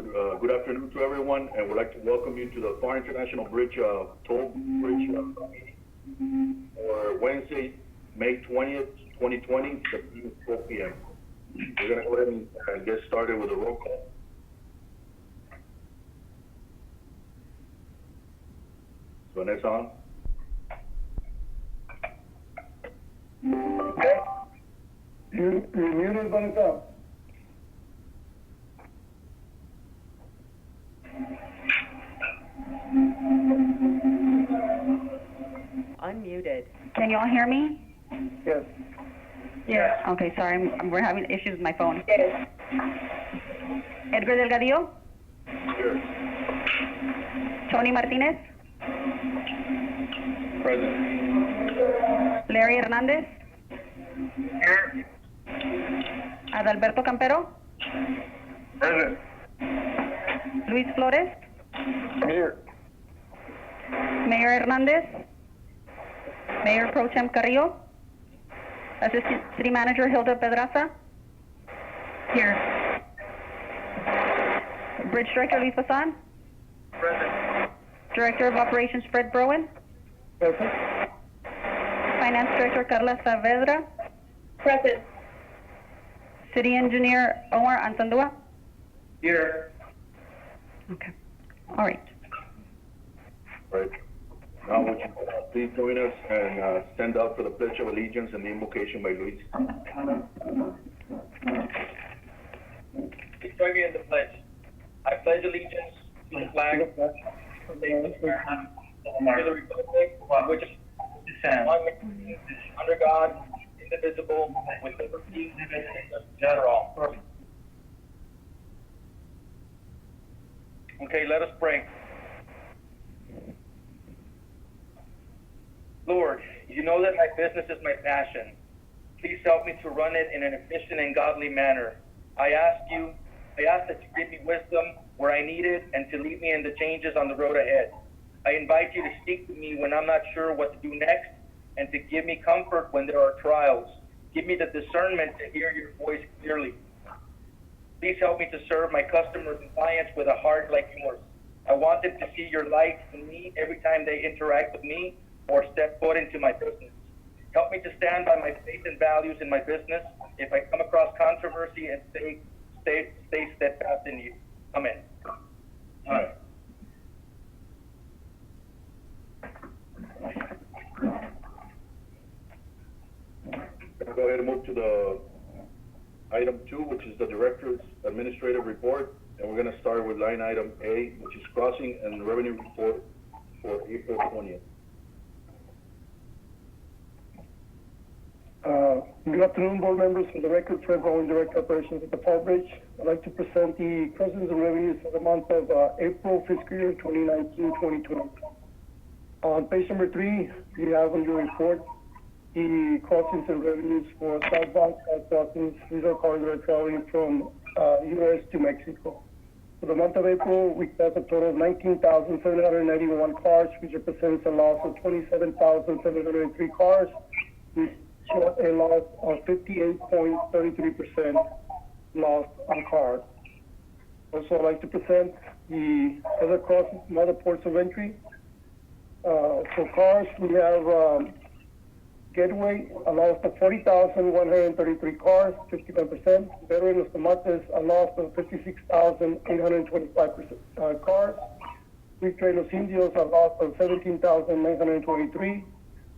good afternoon to everyone, and we'd like to welcome you to the Pharr International Bridge Toll Bridge meeting for Wednesday, May 20th, 2020, 12 p.m. We're going to go ahead and get started with a roll call. Vanessa on. Okay. You're muted, Vanessa. Unmuted. Can you all hear me? Yes. Yes. Okay, sorry, we're having issues with my phone. Yes. Edgar Delgadillo? Here. Tony Martinez? Present. Larry Hernandez? Here. Adalberto Campero? Present. Luis Flores? Here. Mayor Hernandez? Mayor Pro Tem Carrillo? Assistant City Manager Hilda Pedraza? Here. Bridge Director Luis Basan? Present. Director of Operations Fred Browen? Present. Finance Director Carla Saavedra? Present. City Engineer Omar Antandua? Here. Okay. All right. Right. Now, would you please join us and stand up for the Pledge of Allegiance and the invocation by Luis. Join me in the pledge. I pledge allegiance to the flag of the States of America, to the republic for which it stands, one nation, under God, indivisible, with liberty and justice for all. Okay, let us pray. Lord, you know that my business is my passion. Please help me to run it in an efficient and godly manner. I ask that you give me wisdom where I need it and to lead me in the changes on the road ahead. I invite you to speak to me when I'm not sure what to do next and to give me comfort when there are trials. Give me the discernment to hear your voice clearly. Please help me to serve my customers and clients with a heart like yours. I want them to see your light in me every time they interact with me or step foot into my business. Help me to stand by my faith and values in my business. If I come across controversy, and stay steadfast in you. Amen. All right. Go ahead and move to the item 2, which is the Director's Administrative Report. And we're going to start with line item A, which is Crossing and Revenue Report for April 20th. Good afternoon, board members. For the record, Fred Browen, Director of Operations at the Pharr Bridge. I'd like to present the crossings and revenues for the month of April, fiscal year 2019-2020. On page number 3, you have on your report the crossings and revenues for southbound crossings. These are cars that are traveling from U.S. to Mexico. For the month of April, we passed a total of 19,791 cars, which represents a loss of 27,703 cars. We show a loss of 58.33% loss on cars. Also, I'd like to present the other crossings from other ports of entry. For cars, we have Gateway, a loss of 40,133 cars, 51%. Veteran of Tomates, a loss of 56,825 cars. Free Trade Los Indios, a loss of 17,923.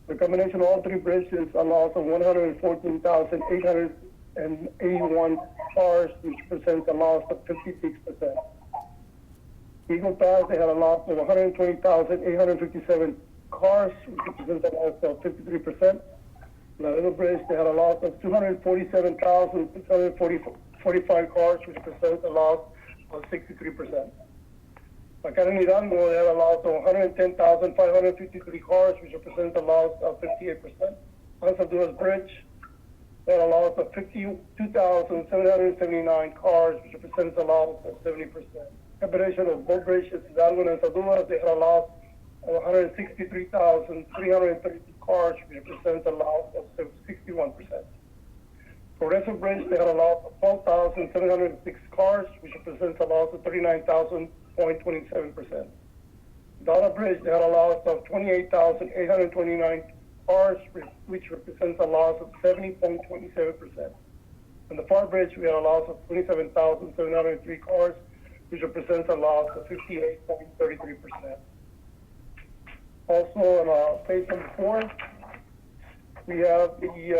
The combination of all three bridges, a loss of 114,881 cars, which presents a loss of 56%. Eagle Pass, they had a loss of 120,857 cars, which represents a loss of 53%. The Little Bridge, they had a loss of 247,645 cars, which represents a loss of 63%. Academy Hidalgo, they had a loss of 110,553 cars, which represents a loss of 58%. Honduras Bridge, they had a loss of 52,779 cars, which represents a loss of 70%. Combination of both bridges, Hidalgo and Honduras, they had a loss of 163,332 cars, which represents a loss of 61%. Progressive Bridge, they had a loss of 3,706 cars, which represents a loss of 39,000.27%. Dollar Bridge, they had a loss of 28,829 cars, which represents a loss of 70.27%. On the Pharr Bridge, we had a loss of 27,703 cars, which represents a loss of 58.33%. Also, on page number 4, we have the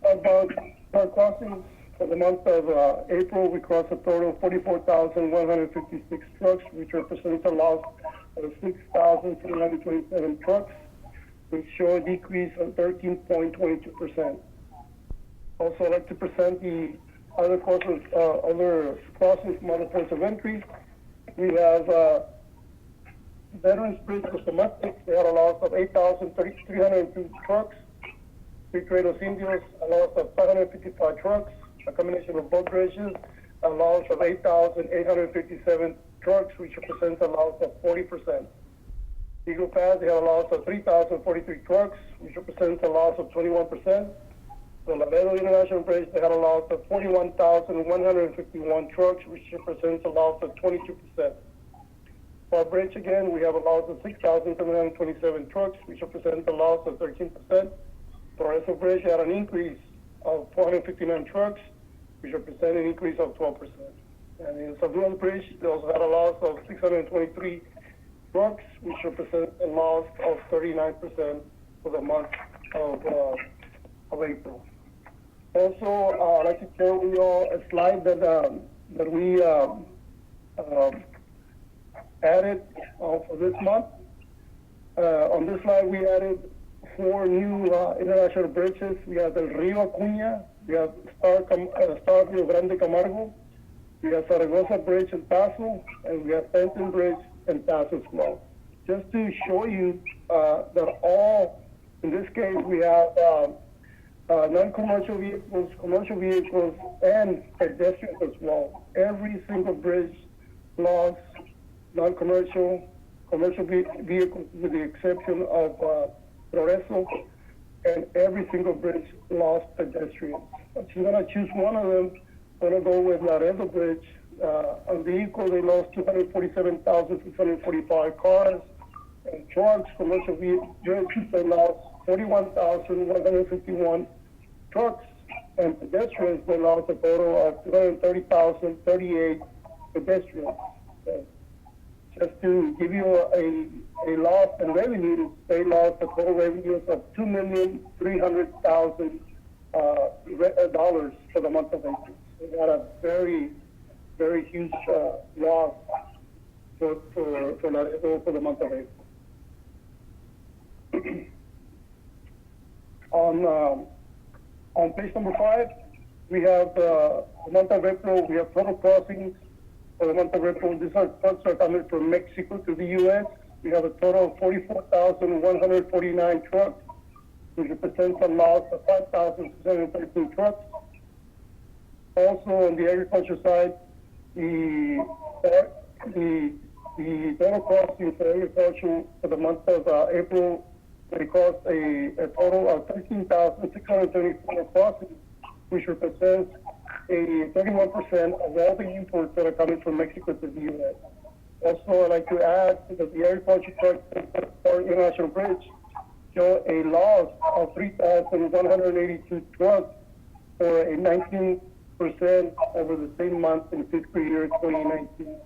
outbound car crossings. For the month of April, we crossed a total of 44,156 trucks, which represents a loss of 6,727 trucks, which show a decrease of 13.22%. Also, I'd like to present the other crossings from other ports of entry. We have Veterans Bridge was domestic. They had a loss of 8,302 trucks. Free Los Indios, a loss of 555 trucks. A combination of both bridges, a loss of 8,857 trucks, which represents a loss of 40%. Eagle Pass, they had a loss of 3,043 trucks, which represents a loss of 21%. The Laredo International Bridge, they had a loss of 41,151 trucks, which represents a loss of 22%. Pharr Bridge, again, we have a loss of 6,727 trucks, which represents a loss of 13%. Progreso Bridge had an increase of 459 trucks, which represent an increase of 12%. And in San Luis Bridge, they also had a loss of 623 trucks, which represent a loss of 39% for the month of April. Also, I'd like to share with you all a slide that we added for this month. On this slide, we added 4 new international bridges. We have the Rio Acuña, we have Star Rio Grande Camargo, we have Zaragoza Bridge in Paso, and we have Fenton Bridge in Paso as well. Just to show you that all, in this case, we have non-commercial vehicles, commercial vehicles, and pedestrians as well. Every single bridge lost non-commercial, commercial vehicles with the exception of Progreso, and every single bridge lost pedestrians. If you're going to choose one of them, I'm going to go with Laredo Bridge. On the equal, they lost 247,645 cars, and trucks, commercial vehicles, they lost 41,151 trucks, and pedestrians, they lost a total of 230,038 pedestrians. Just to give you a loss in revenue, they lost a total revenues of $2,300,000 for the month of April. So they had a very, very huge loss for the month of April. On page number 5, we have the month of April. We have total crossings for the month of April. These are trucks are coming from Mexico to the U.S. We have a total of 44,149 trucks, which represents a loss of 5,613 trucks. Also, on the agriculture side, the total crossings for agriculture for the month of April, they cost a total of 13,634 crossings, which represents a 31% of all the imports that are coming from Mexico to the U.S. Also, I'd like to add that the agriculture trucks for International Bridge show a loss of 3,182 trucks, or a 19% over the same month in fiscal year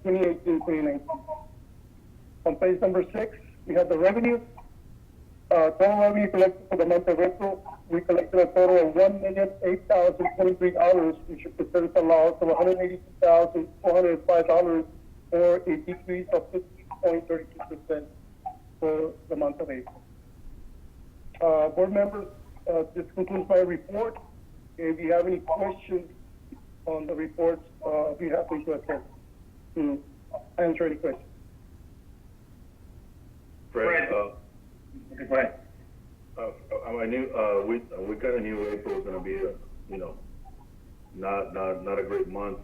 2018-2019. On page number 6, we have the revenue. Total revenue collected for the month of April, we collected a total of $1,008,023, which represents a loss of $182,405, or a decrease of 50.32% for the month of April. Board members, this concludes my report. If you have any questions on the reports, I'll be happy to attend to answer any questions. Fred, Go ahead. I knew we kind of knew April was going to be not a great month.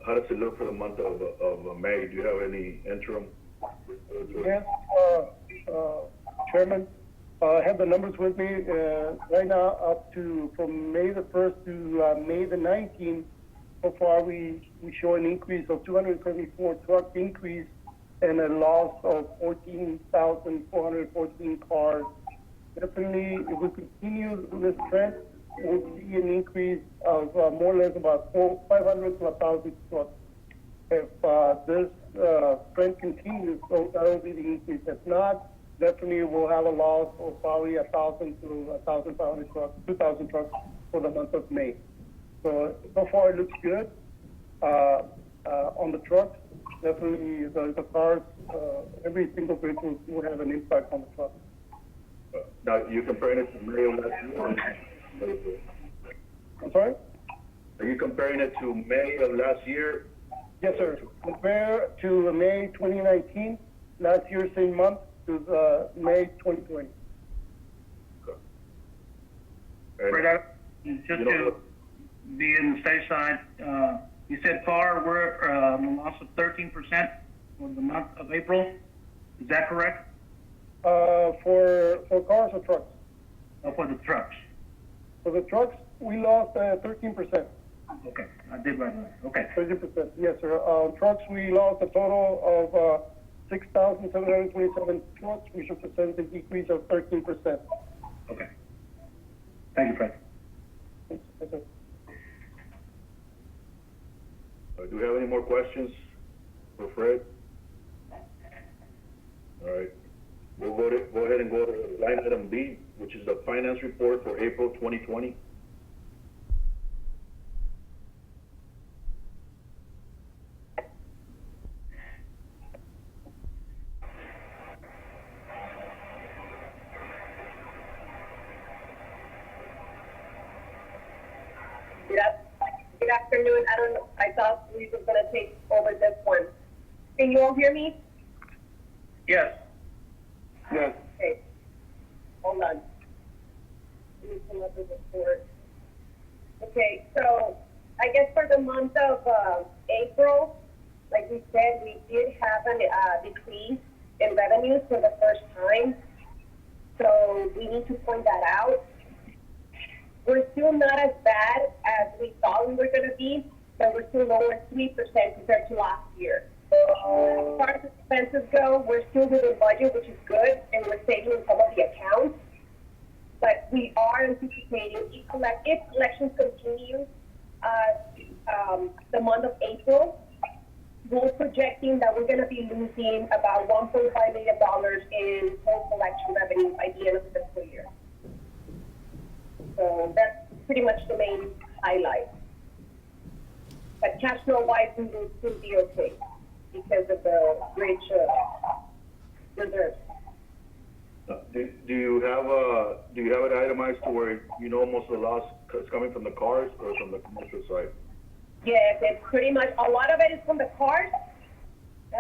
How does it look for the month of May? Do you have any interim? Yes, Chairman. I have the numbers with me right now. Up to from May the 1st to May the 19th, so far we show an increase of 274 truck increase and a loss of 14,414 cars. Definitely, if we continue this trend, we'll see an increase of more or less about 500 to 1,000 trucks. If this trend continues, so that will be the increase. If not, definitely we'll have a loss of probably 1,000 to 1,500 trucks, 2,000 trucks for the month of May. So far it looks good on the trucks. Definitely the cars, every single vehicle will have an impact on the truck. Now, you comparing it to May of last year? I'm sorry? Are you comparing it to May of last year? Yes, sir. Compared to May 2019, last year, same month, to May 2020. And, Right, just you know, to be in the safe side, you said Pharr, we're a loss of 13% for the month of April. Is that correct? For cars or trucks? Or for the trucks? For the trucks, we lost 13%. Okay, I did right. Okay. 13%, yes, sir. Trucks, we lost a total of 6,727 trucks, which represents a decrease of 13%. Okay. Thank you, Fred. Yes, sir. do we have any more questions for Fred? All right. We'll go ahead and go to line item B, which is the finance report for April 2020. Good afternoon. I don't know. I thought we were going to take over this one. Can you all hear me? Yes. Yes. Okay. Hold on. Let me pull up the report. Okay, so I guess for the month of April, like we said, we did have a decrease in revenues for the first time. So we need to point that out. We're still not as bad as we thought we were going to be, but we're still lower 3% compared to last year. As far as expenses go, we're still within budget, which is good, and we're saving in some of the accounts. But we are anticipating, if collections continue the month of April, we're projecting that we're going to be losing about $1.5 million in total collection revenue by the end of the fiscal year. So that's pretty much the main highlight. But cash flow wise, we will still be okay because of the rich reserves. Do you have it itemized to where you know most of the loss is coming from the cars or from the commercial side? Yes, it's pretty much, a lot of it is from the cars.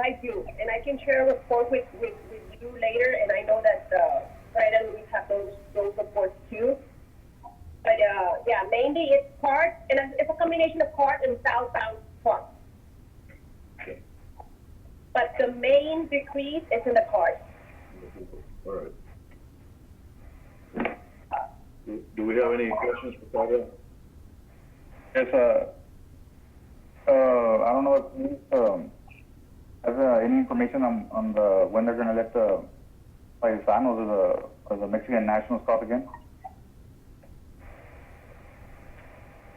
I do, and I can share a report with you later, and I know that Fred and we have those reports too. But yeah, mainly it's parts, and it's a combination of parts and southbound trucks. Okay. But the main decrease is in the cars. All right. Do we have any questions for Pablo? Yes, I don't know if you have any information on the when they're going to let the Paisanos or the Mexican nationals stop again?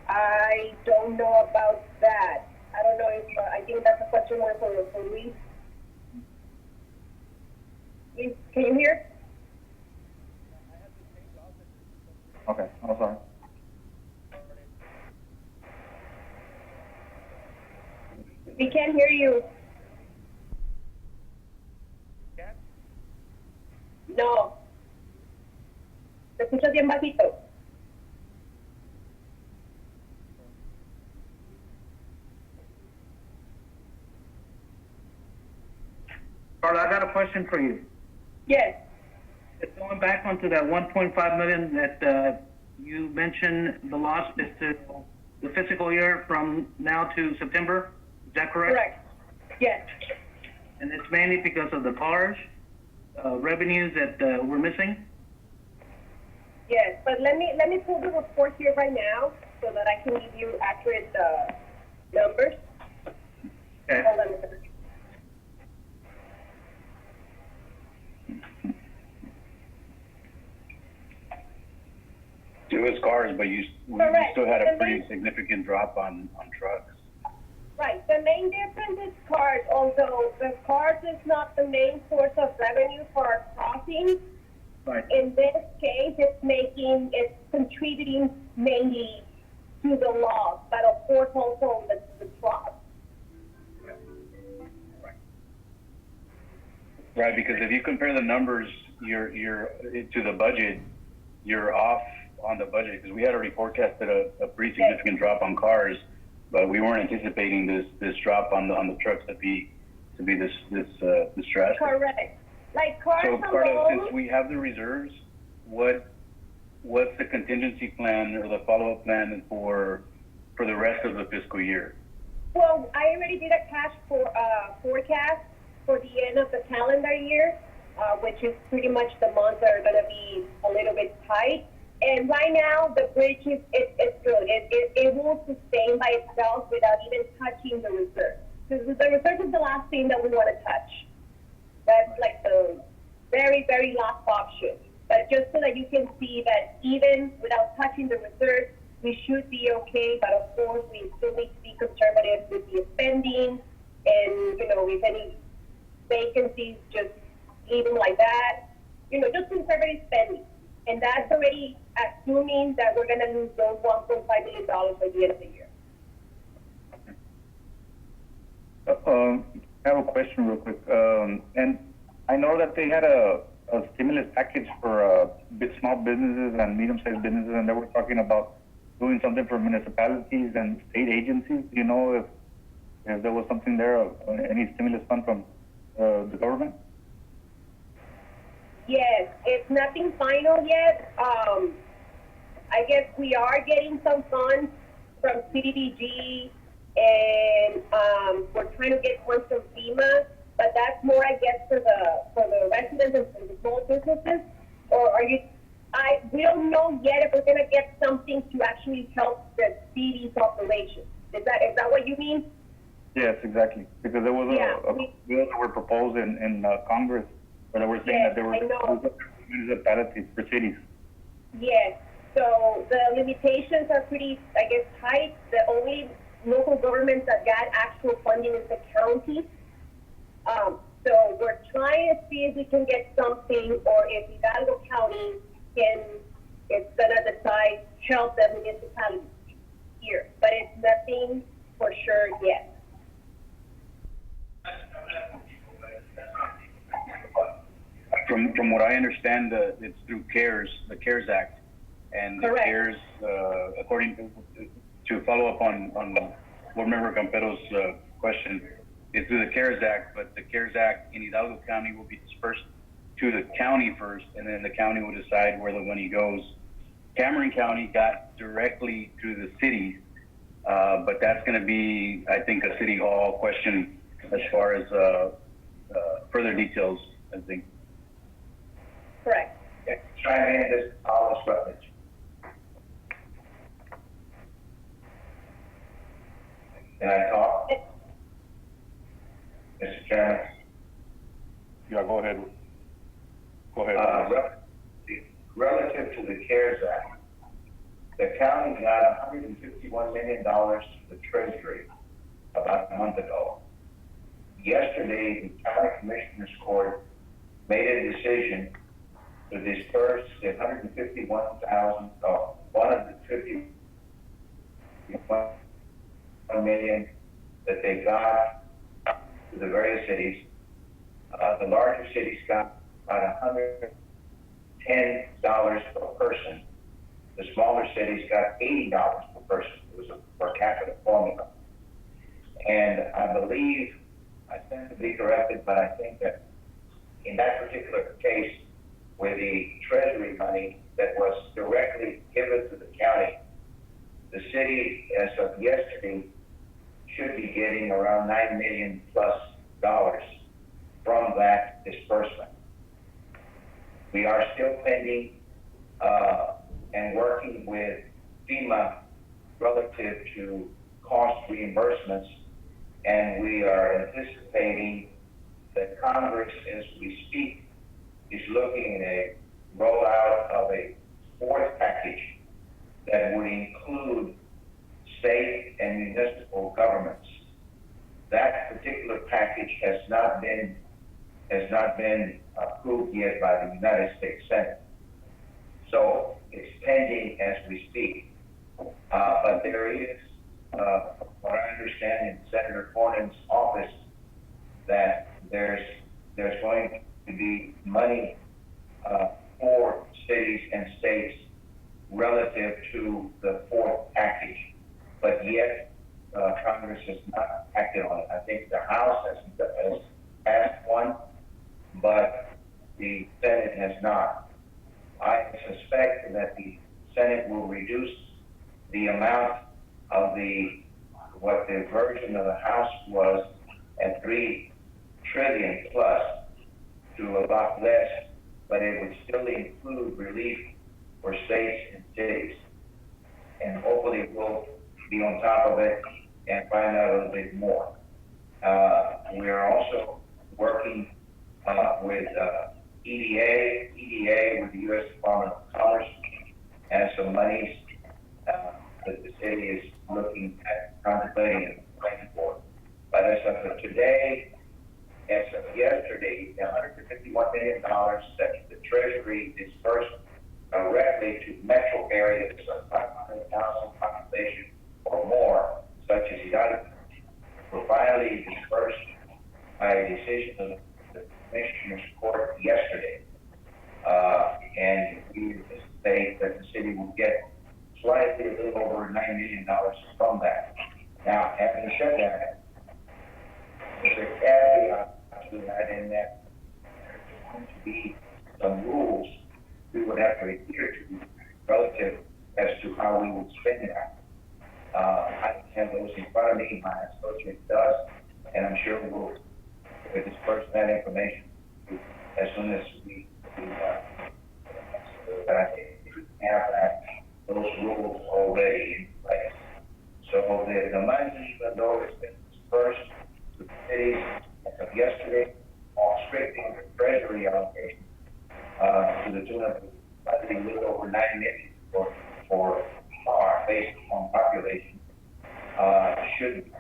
I don't know about that. I don't know if, I think that's a question more for Luis. Can you hear? Okay, I'm sorry. We can't hear you. No. Te escuchas bien bajito. Carla, I got a question for you. Yes. It's going back onto that 1.5 million that you mentioned the loss is to the fiscal year from now to September. Is that correct? Correct. Yes. And it's mainly because of the cars revenues that we're missing? Yes, but let me pull the report here right now so that I can give you accurate was cars, but we Correct. still had a The pretty main- significant drop on trucks. Right. The main difference is cars, although the cars is not the main source of revenue for our crossings. Right. In this case, it's contributing mainly to the loss, but of course also the drop. Right, because if you compare the numbers, you're to the budget, you're off on the budget, because we had already forecasted a pretty significant drop on cars, but we weren't anticipating this drop on the trucks to be this drastic. Correct. Like cars So, Carlos, alone. since we have the reserves, what's the contingency plan or the follow-up plan for the rest of the fiscal year? Well, I already did a cash forecast for the end of the calendar year, which is pretty much the months that are going to be a little bit tight. And right now, the bridge it's good. It will sustain by itself without even touching the reserve. Because the reserve is the last thing that we want to touch. That's like the very, very last option. But just so that you can see that even without touching the reserve, we should be okay. But of course, we still need to be conservative with the spending, and if any vacancies, just leaving like that. Just conservative spending, and that's already assuming that we're going to lose those $1.5 million by the end of the year. I have a question real quick. And I know that they had a stimulus package for small businesses and medium-sized businesses, and they were talking about doing something for municipalities and state agencies. Do you know if there was something there, any stimulus fund from the government? Yes, it's nothing final yet. I guess we are getting some funds from CDBG, and we're trying to get one from FEMA, but that's more, I guess, for the residents and for the small businesses. Or we don't know yet if we're going to get something to actually help the city's operation. Is that what you mean? Yes, exactly. Because there was a bill that were proposed in Congress where they were saying that there were municipalities for cities. Yes. So the limitations are pretty, I guess, tight. The only local governments that got actual funding is the county. So we're trying to see if we can get something, or if Hidalgo County is gonna decide help the municipalities here. But it's nothing for sure yet. From what I understand, it's through the CARES Act, and the Correct. CARES, according to follow up on Board Member Campero's question, is through the CARES Act, but the CARES Act in Hidalgo County will be dispersed to the county first, and then the county will decide where the money goes. Cameron County got directly to the cities, but that's going to be, I think, a city hall question as far as further details, I think. Correct. Chime in, this is Thomas Rutledge. Can I talk? Mr. Chairman? Yeah, go ahead. Go ahead. Relative to the CARES Act, the county got $151 million to the Treasury about a month ago. Yesterday, the County Commissioners Court made a decision to disperse the $151 million that they got to the various cities. The larger cities got about $110 per person. The smaller cities got $80 per person. It was a per capita formula. And I believe, I stand to be corrected, but I think that in that particular case, with the Treasury money that was directly given to the county, the city, as of yesterday, should be getting around $9 million plus from that disbursement. We are still pending and working with FEMA relative to cost reimbursements, and we are anticipating that Congress, as we speak, is looking at a rollout of a fourth package that would include state and municipal governments. That particular package has not been approved yet by the United States Senate. So it's pending as we speak. But there is, what I understand in Senator Cornyn's office, that there's going to be money for cities and states relative to the fourth package. But yet, Congress has not acted on it. I think the House has passed one, but the Senate has not. I suspect that the Senate will reduce the amount of what the version of the House was at $3 trillion plus to a lot less, but it would still include relief for states and cities. And hopefully we'll be on top of it and find out a little bit more. We are also working with EDA with the U.S. Department of Commerce, and some monies that the city is looking at contemplating and planning for. But as of today, as of yesterday, the $151 million that the Treasury dispersed directly to metro areas of 500,000 population or more, such as Hidalgo, were finally dispersed by a decision of the Commissioner's Court yesterday. And we anticipate that the city will get slightly a little over $9 million from that. Now, having said that, there's a caveat to that in that there's going to be some rules we would have to adhere to relative as to how we would spend that. I have those in front of me, my associate does, and I'm sure we'll disperse that information as soon as we have those rules already in place. So the money, even though it's been dispersed to the cities as of yesterday, all strictly under Treasury allocation, to the tune of a little over $9 million for Pharr based on population, should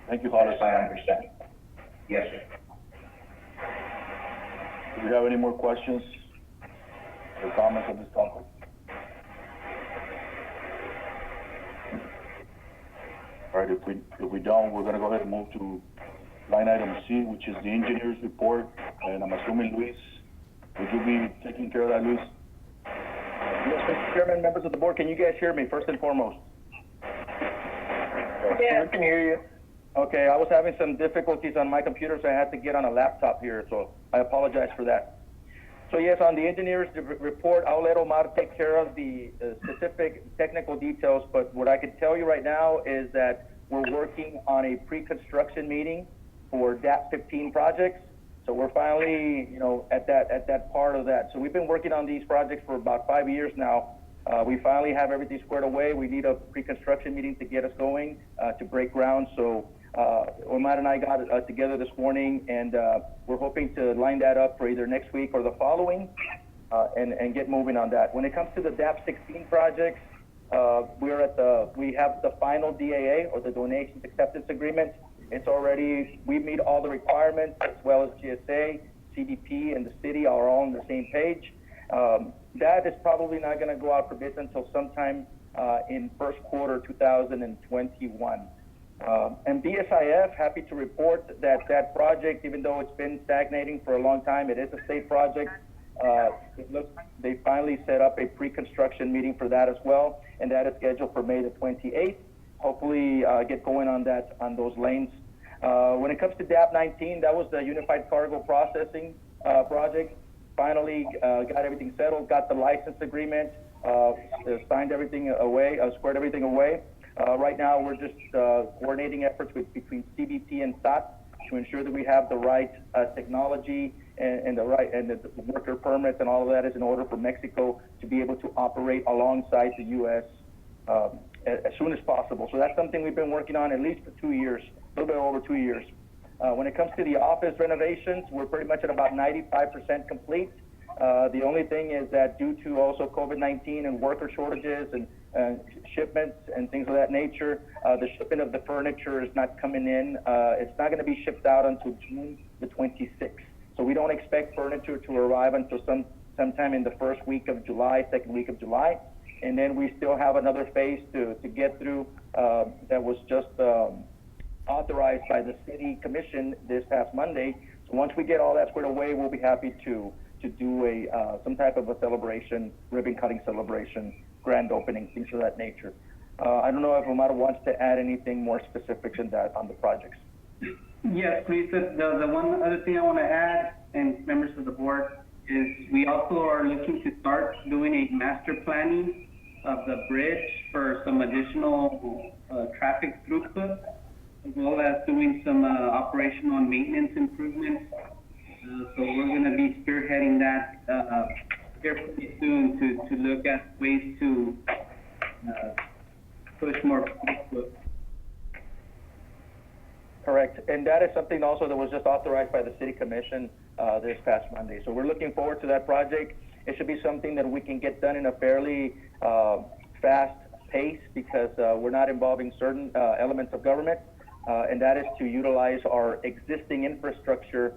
Thank you, Hollis. I understand. Yes, sir. Do we have any more questions or comments on this topic? All right, if we don't, we're gonna go ahead and move to line item C, which is the engineer's report, and I'm assuming Luis, would you be taking care of that, Luis? Yes, Mr. Chairman, members of the board, can you guys hear me first and foremost? Yeah, I can hear you. Okay, I was having some difficulties on my computer, so I had to get on a laptop here, so I apologize for that. So yes, on the engineer's report, I'll let Omar take care of the specific technical details, but what I can tell you right now is that we're working on a pre-construction meeting for DAP 15 projects. So we're finally, at that part of that. So we've been working on these projects for about 5 years now. We finally have everything squared away. We need a pre-construction meeting to get us going, to break ground. So Omar and I got together this morning, and we're hoping to line that up for either next week or the following, and get moving on that. When it comes to the DAP 16 projects, we have the final DAA, or the Donations Acceptance Agreement. It's already, we meet all the requirements, as well as GSA, CDP, and the city are all on the same page. That is probably not going to go out for bids until sometime in first quarter 2021. And BSIF, happy to report that that project, even though it's been stagnating for a long time, it is a state project. It looks, they finally set up a pre-construction meeting for that as well, and that is scheduled for May the 28th. Hopefully get going on that, on those lanes. When it comes to DAP 19, that was the Unified Cargo Processing project. Finally got everything settled, got the license agreement, signed everything away, squared everything away. Right now, we're just coordinating efforts between CBP and SAT to ensure that we have the right technology and the worker permits and all of that is in order for Mexico to be able to operate alongside the U.S. as soon as possible. So that's something we've been working on at least for 2 years, a little bit over 2 years. When it comes to the office renovations, we're pretty much at about 95% complete. The only thing is that due to also COVID-19 and worker shortages and shipments and things of that nature, the shipment of the furniture is not coming in. It's not going to be shipped out until June the 26th. So we don't expect furniture to arrive until sometime in the first week of July, second week of July. And then we still have another phase to get through that was just authorized by the city commission this past Monday. So once we get all that squared away, we'll be happy to do some type of a celebration, ribbon cutting celebration, grand opening, things of that nature. I don't know if Omar wants to add anything more specific than that on the projects. Yes, please. The one other thing I want to add, and members of the board, is we also are looking to start doing a master planning of the bridge for some additional traffic throughput, as well as doing some operational and maintenance improvements. So we're going to be spearheading that here pretty soon to look at ways to push more throughput. Correct, and that is something also that was just authorized by the city commission this past Monday. So we're looking forward to that project. It should be something that we can get done in a fairly fast pace because we're not involving certain elements of government, and that is to utilize our existing infrastructure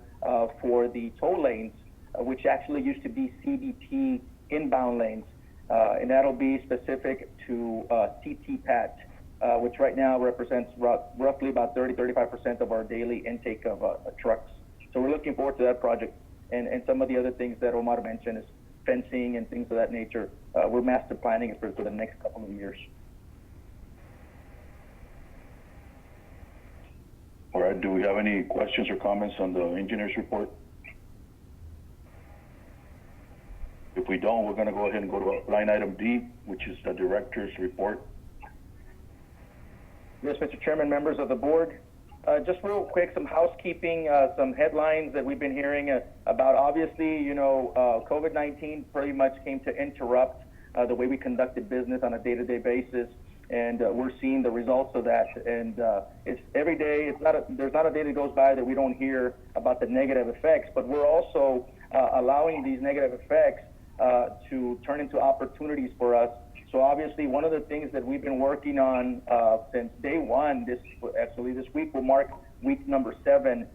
for the toll lanes, which actually used to be CBP inbound lanes, and that'll be specific to CT-PAT. Which right now represents roughly about 30-35% of our daily intake of trucks. So we're looking forward to that project. And some of the other things that Omar mentioned is fencing and things of that nature. We're master planning it for the next couple of years. All right, do we have any questions or comments on the engineer's report? If we don't, we're going to go ahead and go to line item D, which is the director's report. Yes, Mr. Chairman, members of the board. Just real quick, some housekeeping, some headlines that we've been hearing about. Obviously, you know, COVID-19 pretty much came to interrupt the way we conducted business on a day-to-day basis, and we're seeing the results of that. And it's every day. There's not a day that goes by that we don't hear about the negative effects. But we're also allowing these negative effects to turn into opportunities for us. So obviously, one of the things that we've been working on since day one, this week will mark week number 7.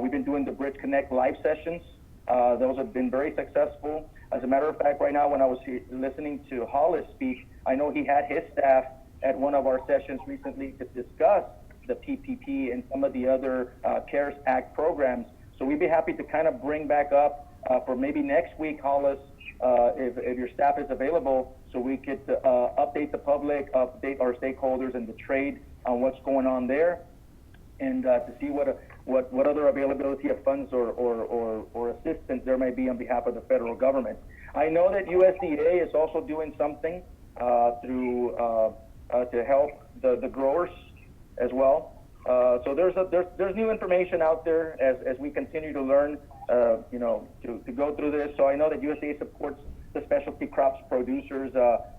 We've been doing the Bridge Connect live sessions. Those have been very successful. As a matter of fact, right now when I was listening to Hollis speak, I know he had his staff at one of our sessions recently to discuss the PPP and some of the other CARES Act programs. So we'd be happy to kind of bring back up for maybe next week, Hollis, if your staff is available, so we could update the public, update our stakeholders and the trade on what's going on there, and to see what other availability of funds or assistance there may be on behalf of the federal government. I know that USDA is also doing something to help the growers as well. So there's new information out there as we continue to learn, you know, to go through this. So I know that USDA supports the specialty crops producers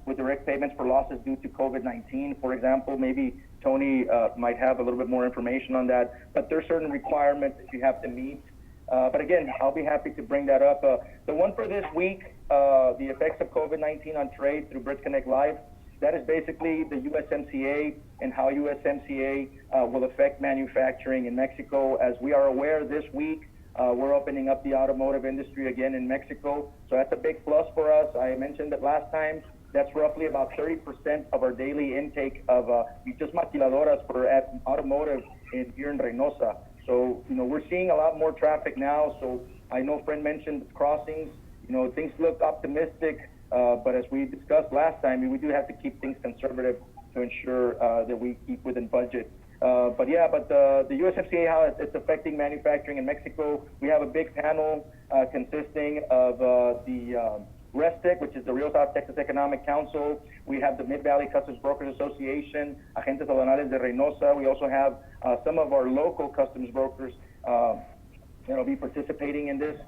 with direct payments for losses due to COVID-19. For example, maybe Tony might have a little bit more information on that, but there's certain requirements that you have to meet. But again, I'll be happy to bring that up. The one for this week, the effects of COVID-19 on trade through Bridge Connect Live, that is basically the USMCA and how USMCA will affect manufacturing in Mexico. As we are aware, this week, we're opening up the automotive industry again in Mexico. So that's a big plus for us. I mentioned it last time. That's roughly about 30% of our daily intake of just maquiladoras for automotive here in Reynosa. So, you know, we're seeing a lot more traffic now. So I know Fred mentioned crossings. You know, things look optimistic. But as we discussed last time, we do have to keep things conservative to ensure that we keep within budget. But the USMCA, how it's affecting manufacturing in Mexico, we have a big panel consisting of the RESTEC, which is the Real South Texas Economic Council. We have the Mid-Valley Customs Brokers Association, Agentes Aduanales de Reynosa. We also have some of our local customs brokers that'll be participating in this.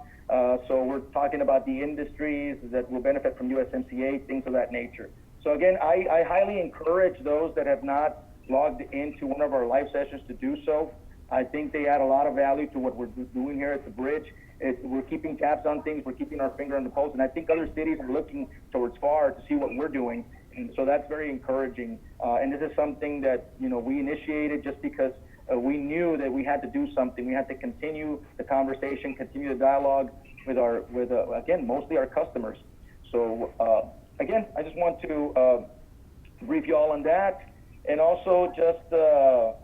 So we're talking about the industries that will benefit from USMCA, things of that nature. So again, I highly encourage those that have not logged into one of our live sessions to do so. I think they add a lot of value to what we're doing here at the bridge. We're keeping tabs on things, we're keeping our finger on the pulse, and I think other cities are looking towards Pharr to see what we're doing, and so that's very encouraging. And this is something that, you know, we initiated just because we knew that we had to do something. We had to continue the conversation, continue the dialogue with again, mostly our customers. So again, I just want to brief you all on that, and also just to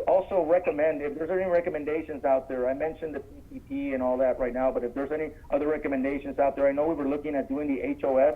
also recommend, if there's any recommendations out there. I mentioned the PPP and all that right now, but if there's any other recommendations out there, I know we were looking at doing the HOS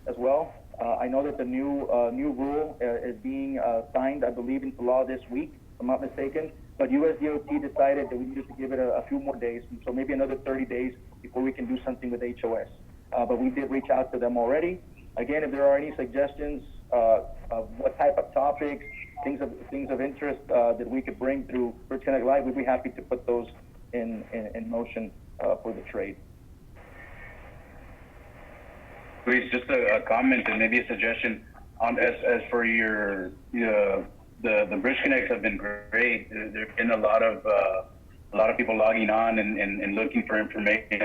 as well. I know that the new rule is being signed, I believe, into law this week, if I'm not mistaken. But USDOT decided that we needed to give it a few more days, so maybe another 30 days before we can do something with HOS. But we did reach out to them already. Again, if there are any suggestions of what type of topics, things of interest that we could bring through Bridge Connect Live, we'd be happy to put those in motion for the trade. Please, just a comment and maybe a suggestion on as for the Bridge Connects have been great. There've been a lot of people logging on and looking for information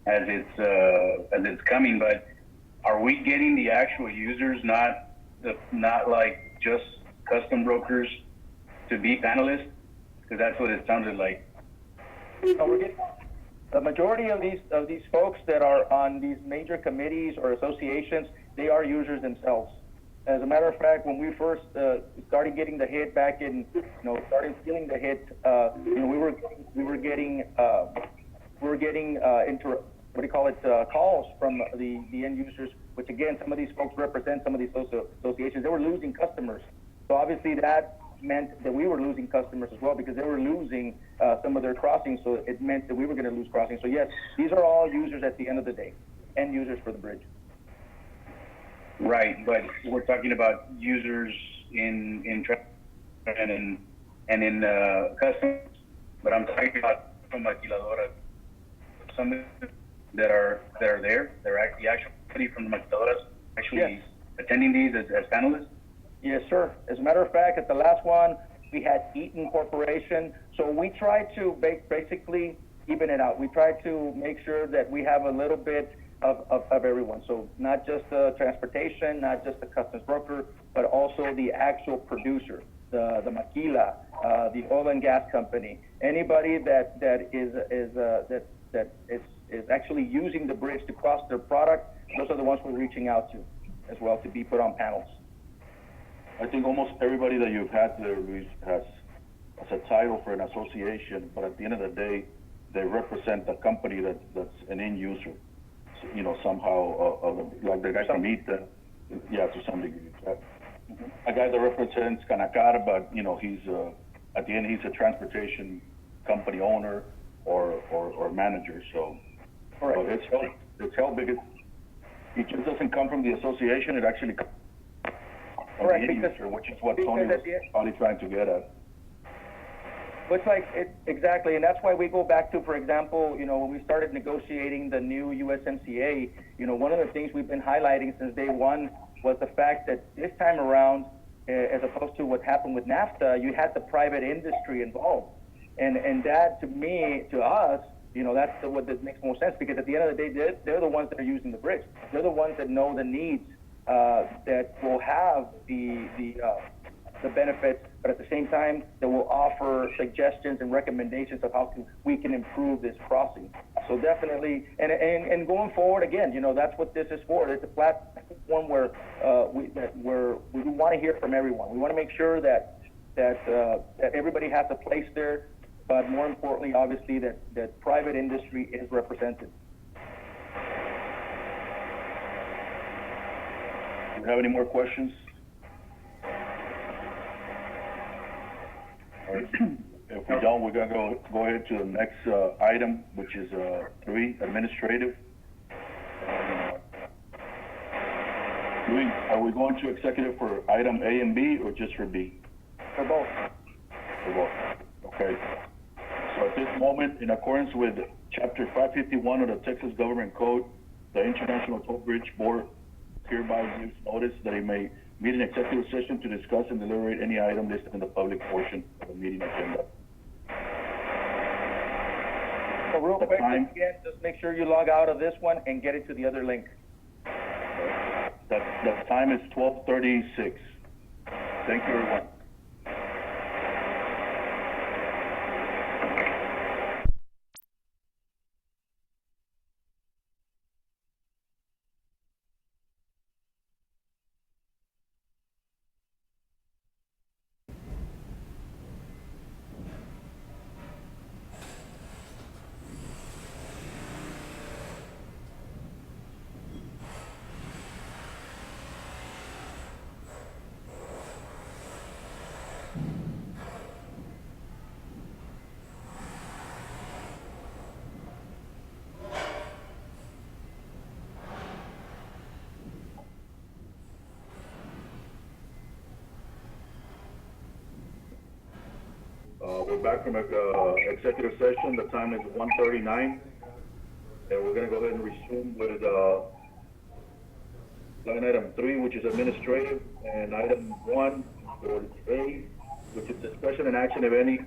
as it's coming. But are we getting the actual users, not like just custom brokers, to be panelists? Because that's what it sounded like. No, we're getting the majority of these folks that are on these major committees or associations, they are users themselves. As a matter of fact, when we first started getting the hit back in, started feeling the hit, we were getting into what do you call it, calls from the end users, which again, some of these folks represent some of these associations. They were losing customers. So obviously that meant that we were losing customers as well, because they were losing some of their crossings. So it meant that we were going to lose crossings. So yes, these are all users at the end of the day, end users for the bridge. Right, but we're talking about users in and in customs. But I'm talking about from maquiladoras, some that are there. They're actually from the maquiladoras actually attending these as panelists. Yes, sir. As a matter of fact, at the last one, we had Eaton Corporation. So we tried to basically even it out. We tried to make sure that we have a little bit of everyone. So not just the transportation, not just the customs broker, but also the actual producer, the maquila, the oil and gas company, anybody that is actually using the bridge to cross their product. Those are the ones we're reaching out to as well to be put on panels. I think almost everybody that you've had there, Luis, has a title for an association, but at the end of the day, they represent the company that's an end user. So, somehow, like the guy from Eaton, to some degree. A guy that represents Canacar, but he's at the end he's a transportation company owner or manager. So, but it's held because it just doesn't come from the association. It actually comes. Correct, which is what Tony was probably trying to get at. Looks like exactly, and that's why we go back to, for example, when we started negotiating the new USMCA, one of the things we've been highlighting since day one was the fact that this time around, as opposed to what happened with NAFTA, you had the private industry involved, and that to us, that's what makes more sense, because at the end of the day, they're the ones that are using the bridge. They're the ones that know the needs. That will have the benefits, but at the same time, that will offer suggestions and recommendations of how we can improve this crossing. So definitely, and going forward, again, that's what this is for. It's a platform where we want to hear from everyone. We want to make sure that everybody has a place there, but more importantly, obviously, that private industry is represented. Do you have any more questions? If we don't, we're going to go ahead to the next item, which is 3, administrative. Are we going to executive for item A and B, or just for B? For both. For both. Okay. So at this moment, in accordance with Chapter 551 of the Texas Government Code, the International Toll Bridge Board hereby gives notice that he may meet in executive session to discuss and deliberate any item listed in the public portion of the meeting agenda. So real The quick, time- again, just make sure you log out of this one and get into the other link. The time is 12:36. Thank you, everyone. We're back from executive session. The time is 1:39. And we're gonna go ahead and resume with line item 3, which is administrative, and item 1, or A, which is discussion and action, if any,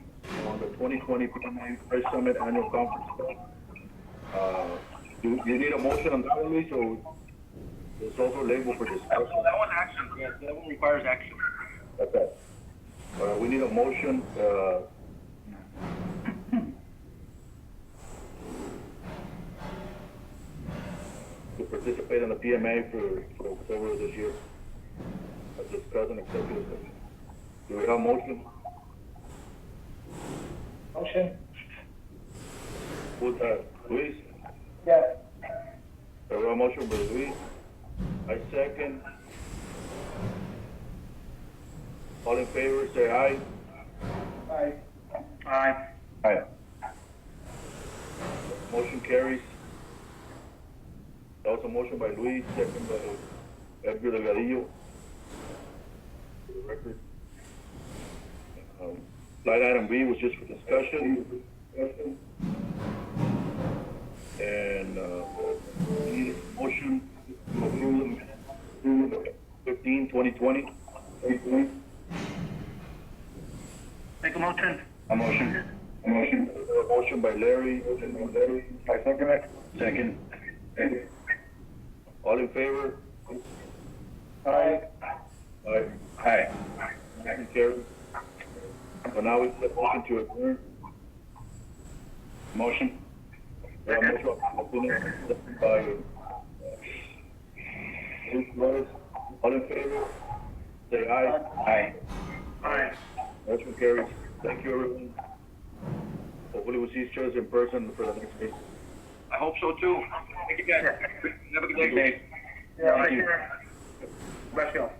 on the 2020 PMA Fresh Summit Annual Conference. Do you need a motion on that one, Luis, or it's also labeled for discussion? That one action, yes, that one requires action. Okay. We need a motion, to participate in the PMA for October of this year. As discussed in executive session. Do we have a motion? Motion? Who's that? Luis? Yes. We have a motion by Luis. I second. All in favor, say aye. Aye. Aye. Aye. Motion carries. That was a motion by Luis, second by Edgar Delgadillo. For the record. Line item B was just for discussion. And, we need a motion to approve the 2020. Make a motion. A motion. A motion. A motion by Larry, I second it. Second. all in favor? Aye. Aye. Aye. Motion carries. So now we flip motion to adjourn. Motion. We have a motion by Luis Flores. All in favor? Say aye. Aye. Aye. Motion carries. Thank you, everyone. Hopefully we'll see each other in person for the next meeting. I hope so too. Thank you guys. Have a good day. Yeah, right here. Bless you all.